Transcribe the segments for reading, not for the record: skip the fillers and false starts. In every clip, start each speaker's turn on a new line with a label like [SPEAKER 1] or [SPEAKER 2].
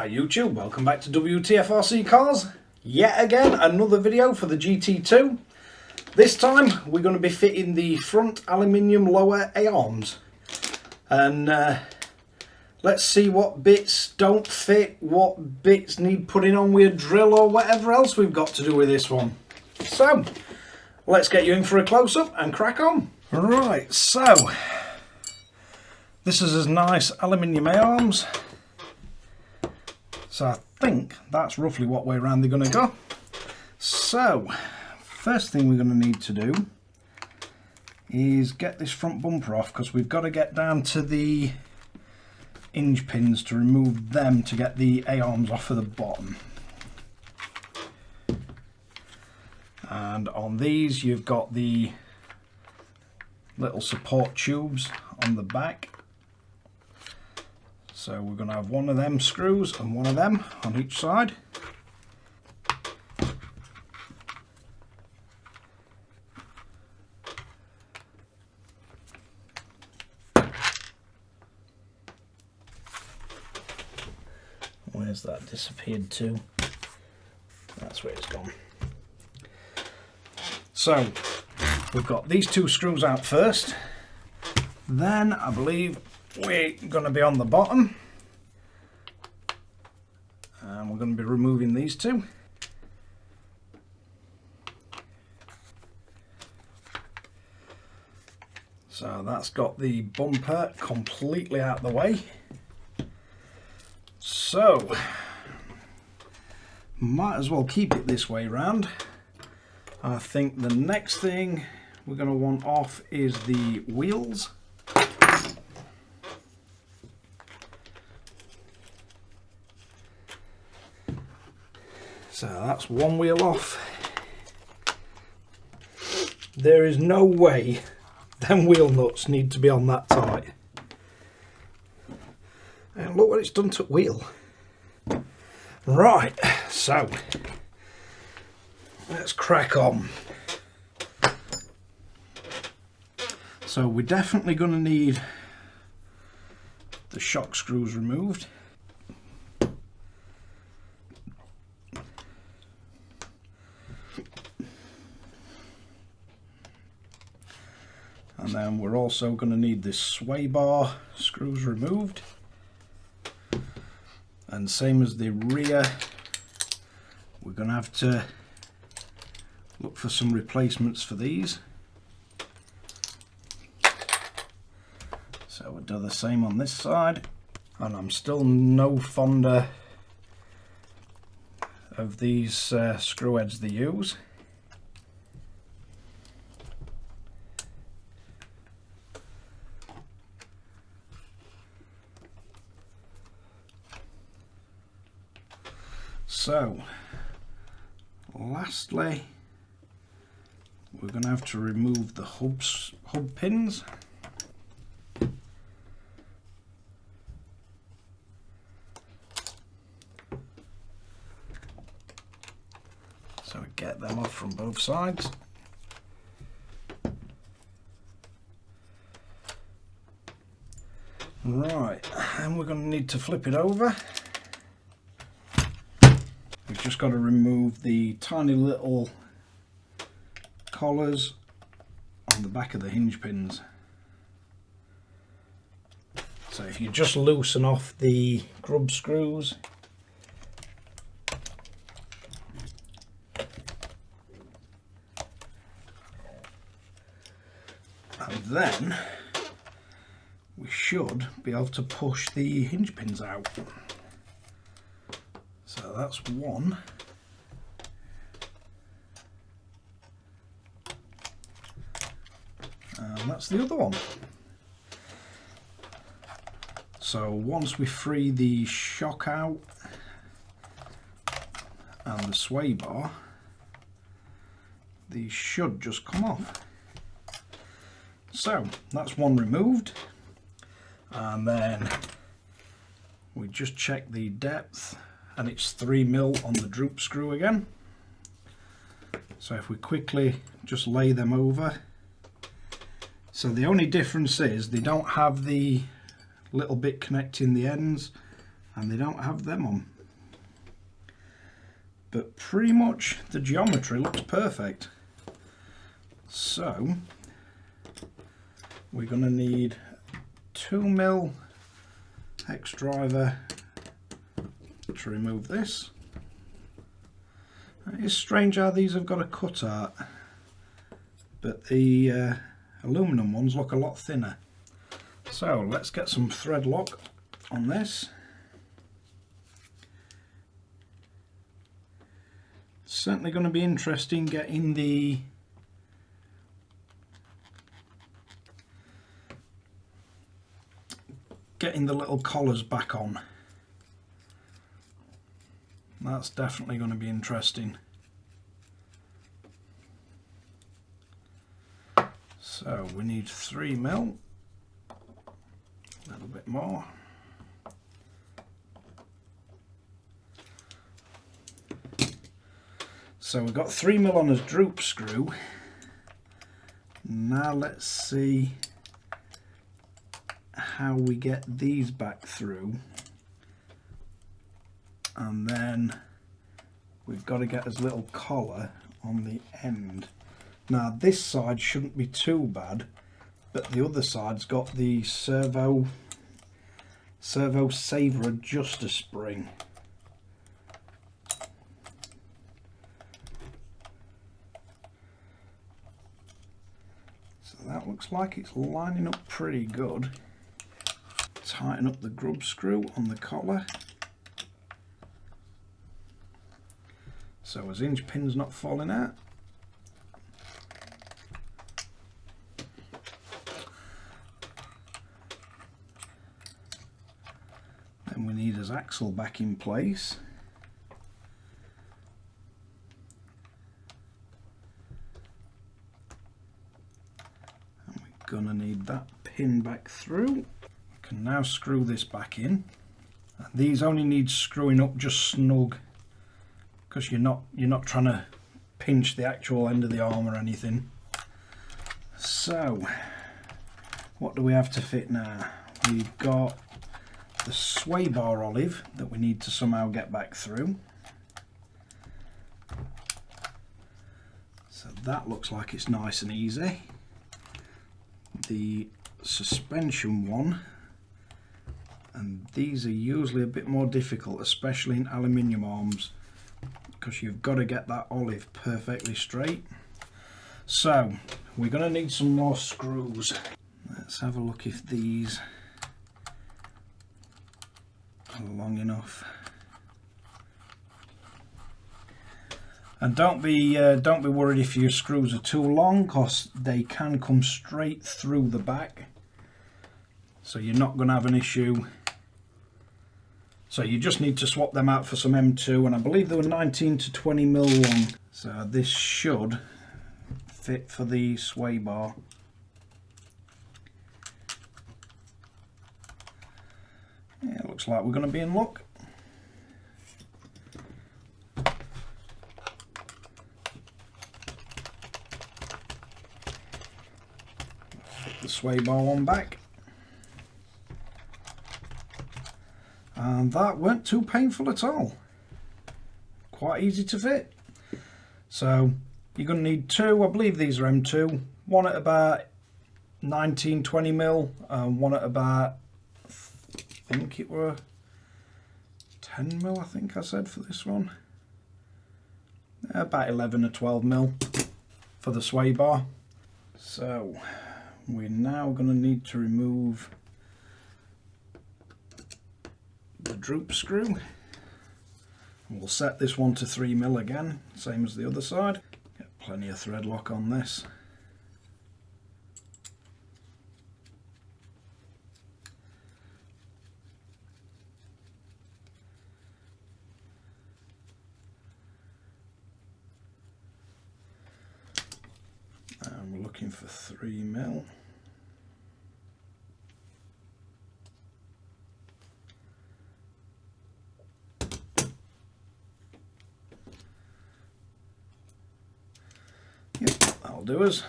[SPEAKER 1] Hi YouTube, welcome back to Wtf Rc Cars. Yet again, another video for the GT2. This time we're going to be fitting the front aluminium lower A-arms. And let's see what bits don't fit, what bits need putting on with a drill or whatever else we've got to do with this one. So, let's get you in for a close-up and crack on. Right, so this is his nice aluminium A-arms. So I think that's roughly what way around they're going to go. So, first thing we're going to need to do is get this front bumper off, because we've got to get down to the hinge pins to remove them to get the A-arms off of the bottom. And on these you've got the little support tubes on the back. So we're going to have one of them screws and one of them on each side. Where's that disappeared to? That's where it's gone. So we've got these two screws out first. Then I believe we're going to be on the bottom, and we're going to be removing these two. So that's got the bumper completely out of the way. So might as well keep it this way round. I think the next thing we're going to want off is the wheels. So that's one wheel off. There is no way them wheel nuts need to be on that tight. And look what it's done to the wheel. Right, so let's crack on. So we're definitely going to need the shock screws removed. And then we're also going to need this sway bar screws removed. And same as the rear, we're going to have to look for some replacements for these. So we'll do the same on this side. And I'm still no fonder of these screw heads they use. So, lastly, we're going to have to remove the hub pins. So get them off from both sides. Right, and we're going to need to flip it over. We've just got to remove the tiny little collars on the back of the hinge pins. So if you just loosen off the grub screws, and then we should be able to push the hinge pins out. So that's one. And that's the other one. So once we free the shock out and the sway bar, these should just come off. So that's one removed. And then we just check the depth, and it's 3mm on the Droop screw again. So if we quickly just lay them over. So the only difference is they don't have the little bit connecting the ends, and they don't have them on. but pretty much the geometry looks perfect. So we're going to need 2mm hex driver to remove this. It is strange how these have got a cut art, but the aluminum ones look a lot thinner. So let's get some thread lock on this. Certainly going to be interesting getting the little collars back on. That's definitely going to be interesting. So we need 3mm, a little bit more. So we've got 3mm on a droop screw. Now let's see how we get these back through, and then we've got to get this little collar on the end. Now this side shouldn't be too bad, but the other side's got the servo saver adjuster spring. So that looks like it's lining up pretty good. Tighten up the grub screw on the collar so his hinge pin's not falling out. Then we need his axle back in place. And we're gonna need that pin back through. Can now screw this back in, and these only need screwing up just snug, because you're not trying to pinch the actual end of the arm or anything. So what do we have to fit now? We've got the sway bar olive that we need to somehow get back through. So that looks like it's nice and easy. The suspension one, and these are usually a bit more difficult, especially in aluminium arms, because you've got to get that olive perfectly straight. So we're going to need some more screws. Let's have a look if these are long enough. And don't be worried if your screws are too long, because they can come straight through the back, so you're not going to have an issue. So you just need to swap them out for some M2, and I believe they were 19 to 20mm long. So this should fit for the sway bar. Yeah, looks like we're going to be in luck. Fit the sway bar one back. And that weren't too painful at all. Quite easy to fit. So you're going to need two, I believe these are M2, one at about 19-20mm and one at about, I think it were 10mm, I think I said for this one. About 11 or 12mm for the sway bar. So we're now going to need to remove the droop screw. We'll set this one to 3mm again, same as the other side. Get plenty of thread lock on this. And we're looking for 3mm. Yep, that'll do us.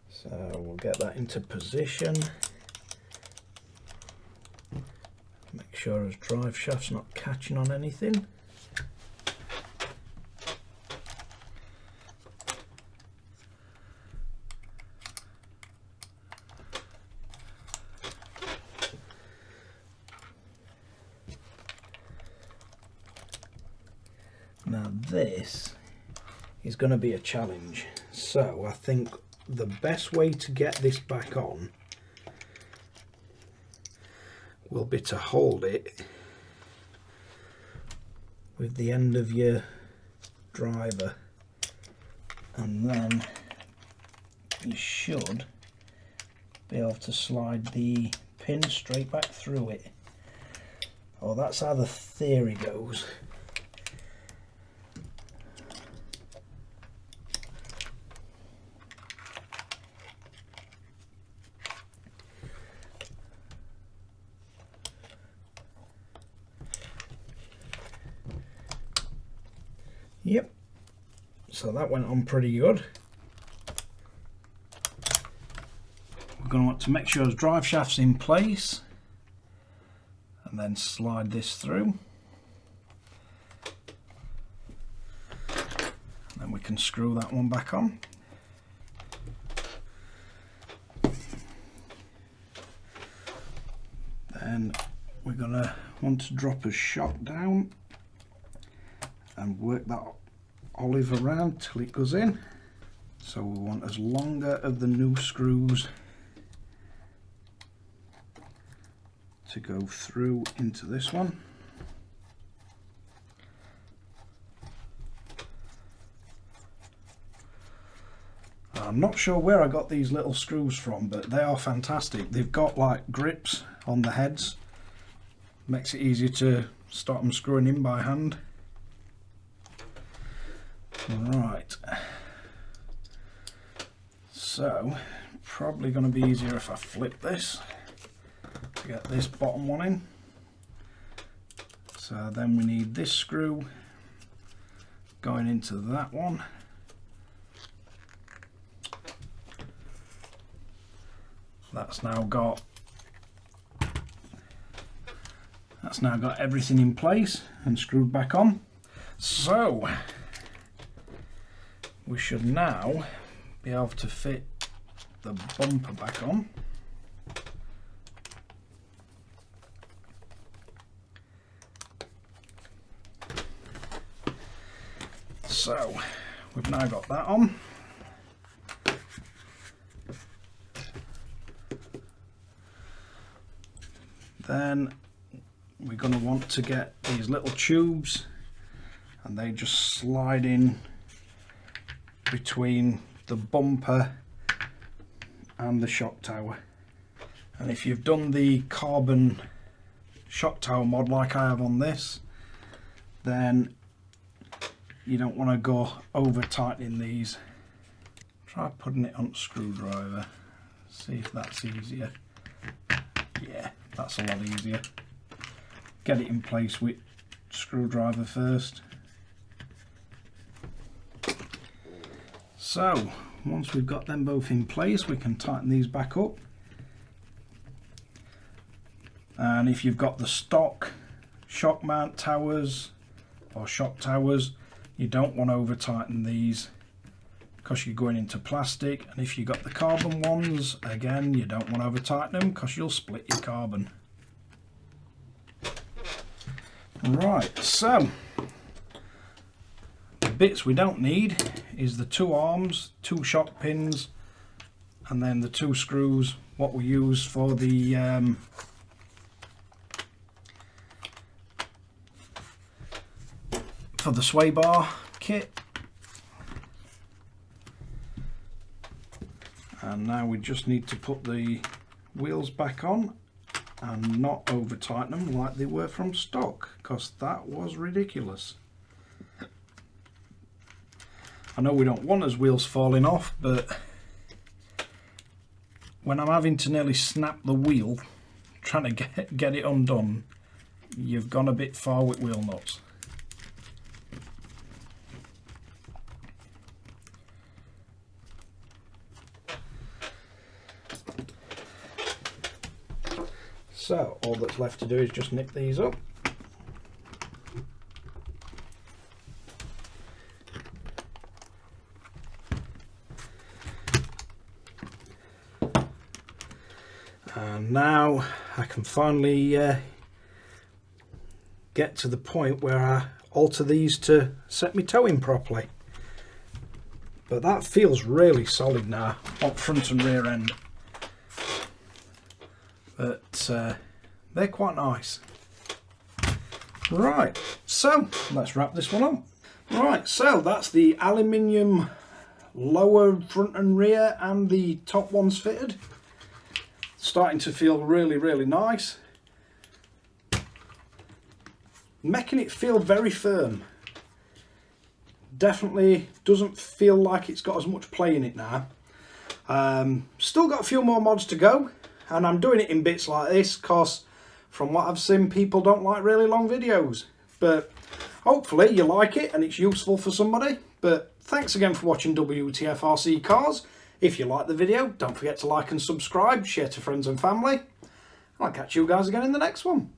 [SPEAKER 1] So into position. Make sure his drive shaft's not catching on anything. Now this is going to be a challenge, so I think the best way to get this back on will be to hold it with the end of your driver, and then you should be able to slide the pin straight back through it. Oh, that's how the theory goes. Yep, so that went on pretty good. We're going to want to make sure his drive shaft's in place and then slide this through. Then we can screw that one back on. Then we're going to want to drop a shock down and work that olive around till it goes in. So we want as longer of the new screws to go through into this one. I'm not sure where I got these little screws from, but they are fantastic. They've got like grips on the heads, makes it easier to start them screwing in by hand. Right, so probably going to be easier if I flip this to get this bottom one in. So then we need this screw going into that one. That's now got everything in place and screwed back on. So we should now be able to fit the bumper back on. So we've now got that on. Then we're going to want to get these little tubes, and they just slide in between the bumper and the shock tower. And if you've done the carbon shock tower mod like I have on this, then you don't want to go over tightening these. Try putting it on a screwdriver, see if that's easier. Yeah, that's a lot easier. Get it in place with screwdriver first. So once we've got them both in place, we can tighten these back up. And if you've got the stock shock mount towers or shock towers, you don't want to over tighten these because you're going into plastic. And if you've got the carbon ones, again, you don't want to over tighten them because you'll split your carbon. Right, so the bits we don't need is the two arms, two shock pins, and then the two screws what we use for the sway bar kit. And now we just need to put the wheels back on and not over tighten them like they were from stock, because that was ridiculous. I know we don't want his wheels falling off, but when I'm having to nearly snap the wheel trying to get it undone, you've gone a bit far with wheel nuts. So all that's left to do is just nip these up. And now I can finally get to the point where I alter these to set me towing properly. But that feels really solid now, up front and rear end. But they're quite nice. Right, so let's wrap this one up. Right, so that's the aluminium lower front and rear, and the top one's fitted. Starting to feel really, really nice. Making it feel very firm. Definitely doesn't feel like it's got as much play in it now. Still got a few more mods to go, and I'm doing it in bits like this because from what I've seen, people don't like really long videos. But hopefully you like it and it's useful for somebody. But thanks again for watching Wtf Rc Cars. If you like the video, don't forget to like and subscribe, share to friends and family. I'll catch you guys again in the next one.